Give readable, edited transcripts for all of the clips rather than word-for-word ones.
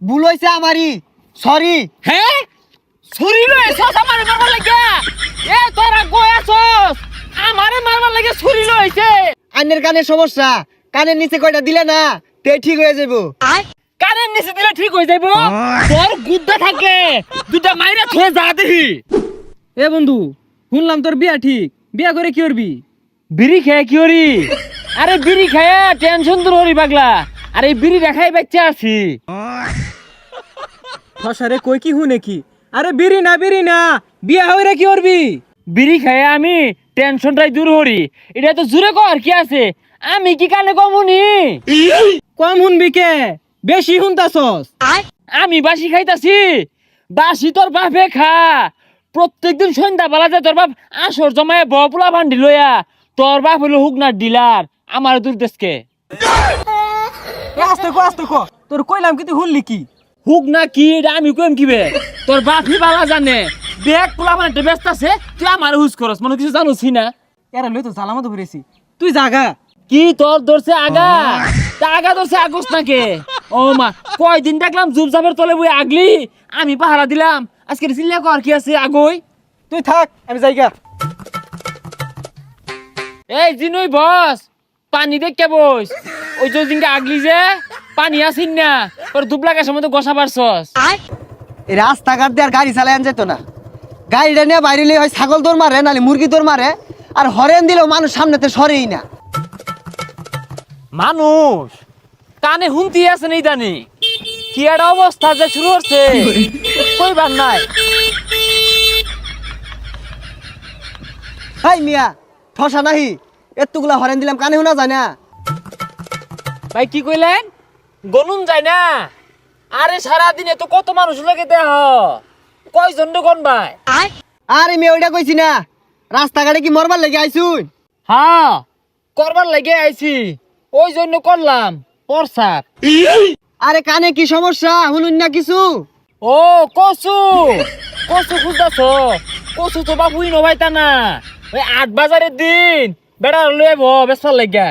ভুল হইছে আমারই, সরি। হ্যাঁ ছুরি লয়ে এসস আমারে মারবার লাগে। এ তোরা কইছস আমারে মারবার লাগে ছুরি লইছে। আন্নের কানের সমস্যা, কানের নিচে কয়টা দিলে না তে ঠিক হয়ে যাবো। কানের নিচে দিলে ঠিক হয়ে যাইবো। তোর গুদ্দা থাকে দুটা মাইরা থয়ে যা দেখি। এ বন্ধু, শুনলাম তোর বিয়া ঠিক, বিয়া করে কি করবি? বিড়ি খেয়ে কি হরি? আরে বিড়ি খেয়ে টেনশন দূর হরি পাগলা। আরে বিড়ি দেখাই বাচ্চা আছি। ফসারে কই কি হুনে কি? আরে বিড়ি না বিয়া হইরা কি করবি? বিড়ি খেয়ে আমি টেনশনটাই দূর হরি। এটা তো জুরে কর কি আছে, আমি কি কানে কমুনি? কম শুনবি কে, বেশি শুনতাছস। আমি বাসি খাইতাছি? বাসি তোর বাপে খা। প্রত্যেকদিন সন্ধ্যা বেলা যায় তোর বাপ আসর জমায় বপুলা ভান্ডি লইয়া। তোর বাপ হলো হুকনার ডিলার, আমার দূর দেশকে। আস্তে কো, তোর কইলাম কি তুই শুনলি কি? হুক না কি এটা আমি কইম কিবে? তোর বাপই বালা জানে। দেখ পোলা মানে ব্যস্ত আছে, তুই আমার হুজ করস, মনে কিছু জানোসি না? এরা লই তো জালামত ধরেছি, তুই জাগা। কি তোর ধরছে আগা? তা আগা ধরছে আগস নাকে? ও মা, কয়দিন দেখলাম জুবজাবের তলে বই আগলি, আমি পাহারা দিলাম। আজকে চিল্লা কর কি আছে আগই? তুই থাক, আমি যাইগা। এই জিনুই বস, পানি দেখতে বস। ওই যে জিনকে আগলি যে পানি আসিন না, তোর দুবলা গাছের মধ্যে গোসা পারছস। এই রাস্তাঘাট দিয়ে আর গাড়ি চালায় যেত না। গাড়িটা নিয়ে বাইরে হয় ছাগল দৌড় মারে, নাহলে মুরগি দৌড় মারে। আর হরেন দিলেও মানুষ সামনেতে সরেই না। মানুষ কানে হুনতি আছে নেই জানি কি একটা অবস্থা যে শুরু হচ্ছে, কইবার নাই। হাই মিয়া, ঠসা নাহি, এতগুলা হরেন দিলাম কানে শোনা যায় না। ভাই কি কইলেন? গনুন যায় না? আরে সারাদিনে তো কত মানুষ লাগে দেহ, কয়জন কোন ভাই? আরে মেয়ে ওইটা কইছি না, রাস্তাঘাটে কি মরবার লেগে আইসুন? হ্যাঁ করবার লাগে আইছি, ওই জন্য করলাম প্রসাব। আরে কানে কি সমস্যা শুনুন না কিছু? ও কসু, কসু খুঁজতেছ? কসু তো বাবুই নবাইতা না। ওই ৮ বাজারের দিন বেড়া লয়ে বেসার লাগা।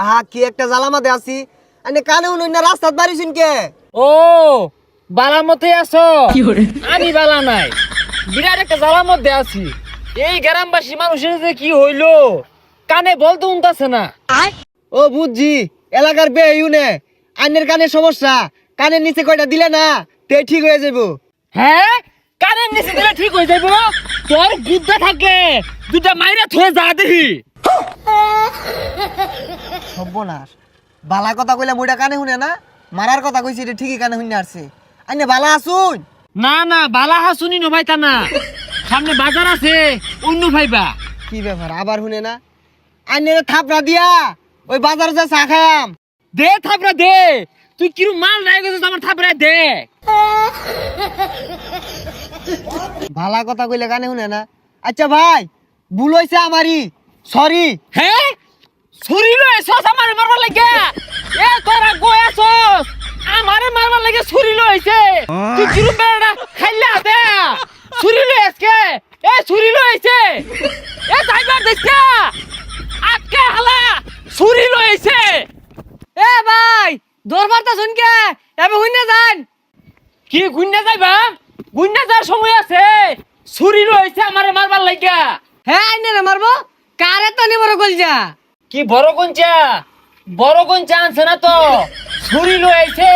আহা কি একটা জ্বালামাতে আছি, আনে কানে শুনুন না রাস্তাত বাড়িছুন কে? ও বালা মতে আছো? আমি বালা নাই, বিরাট একটা জ্বালার মধ্যে আছি। এই গ্রামবাসী মানুষের যে কি হইলো, কানে বলতে উনতাছে না। ও বুঝছি, এলাকার বে ইউনে আন্নের কানের সমস্যা, কানের নিচে কয়টা দিলে না তে ঠিক হয়ে যাবো। হ্যাঁ কানের নিচে দিলে ঠিক হয়ে যাইব। তোর গুদ্দা থাকে দুটা মাইরা থয়ে যা দেখি। সর্বনাশ, বালা কথা কইলে মুইটা কানে শুনে না, মারার কথা কইছি এটা ঠিকই কানে শুনে আসছে। আইনে বালা আসুন? না না বালা হাসুনি নভাইতা না, সামনে বাজার আছে অন্য ভাইবা। কি ব্যাপার আবার শুনে না? আইনে থাপড়া দিয়া ওই বাজারে যা চা খায়াম। দে থাপড়া দে, তুই কিরু মাল নাই গেছিস আমার থাপড়া দে। ভালা কথা কইলে কানে শুনে না। আচ্ছা ভাই, ভুল হইছে আমারই, সরি। হ্যাঁ ছুরি লয়ে এসস আমারে মারবার লাগে। এ তোরা কইছস আমারে মারবার লাগে ছুরি লইছে। তুই কিরু বেড়া খাইলা দে ছুরি লয়ে আজকে। এ ছুরি লইছে, এ যাইবার দেখছা আজকে হালা ছুরি লইছে। এ ভাই, দরবারটা শুন কে, এবে হুইনা যান। কি গুন্না যাইবা? গুন্না যাওয়ার সময় আছে। ছুরি লইছে আমারে মারবার লাগা। হ্যাঁ আইনে রে মারবো, কারে তো নি বড় কইজা। কি বড় কঞ্চা? বড় কঞ্চা আনছে না তো, ছুরি লইছে।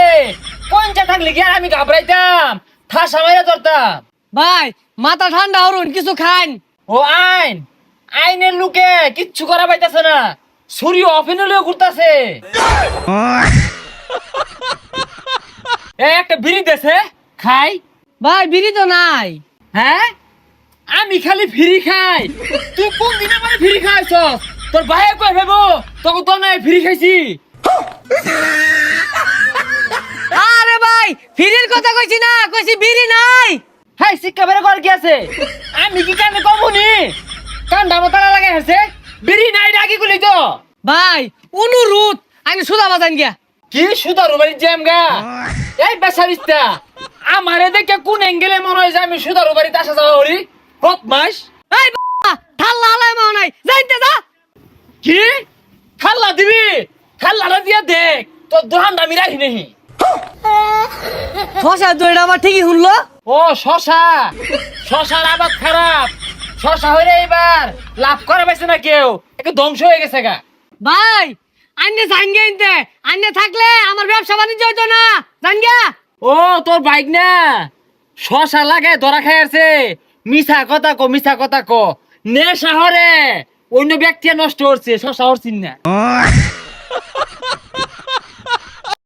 কঞ্চা থাকলে কি আর আমি ঘাবড়াইতাম, ঠাসা মাইরা ধরতাম। ভাই মাথা ঠান্ডা হরুন, কিছু খান। ও আইন, আইনের লোকে কিচ্ছু করা পাইতাছে না, ছুরি অফেন হলেও ঘুরতাছে। একটা বিড়ি দেছে খাই। ভাই বিড়ি তো নাই। হ্যাঁ আমি খালি ফ্রি খাই, তুই কোন দিন আমার ফ্রি খাইছস? তোর ভাইয়ে কই ভেবো তোকে তো নাই ফ্রি খাইছি। আরে ভাই ফিরির কথা কইছি না, কইছি বিড়ি নাই। হাই শিক্ষা বের কর কি আছে? আমি কি কানে কমুনি? কান্দা মতালা লাগে হেছে, বিড়ি নাই ডাকি গুলি তো। ভাই অনুরোধ, আমি সুদা বাজান গিয়া। কি সুদারু বাড়ি জ্যাম গা? এই বেসারিস্তা আমারে দেখে কোন অ্যাঙ্গেলে মনে হয় যে আমি সুদারু বাড়িতে আসা যাওয়া করি? বদমাস। এই ঠাল্লা হালাই মাও নাই, যাইতে যা। কি খাল্লা দিবি? খাল্লাটা দিয়া দেখ তোর দোকানটা আমি রাখি নাহি। শশা তো এটা আমার ঠিকই শুনলো। ও শশা, শশার আবাদ খারাপ। শশা হইলে এবার লাভ করা পাইছে না কেউ, একটু ধ্বংস হয়ে গেছে গা। ভাই আন্নে জানগে ইনতে, আন্নে থাকলে আমার ব্যবসা বাণিজ্য হইতো না, জানগা। ও তোর বাইক না শশা লাগায় ধরা খাই আছে। মিছা কথা কো, মিছা কথা কো। নে শহরে অন্য ব্যক্তি নষ্ট করছে, শশা হরছিন না।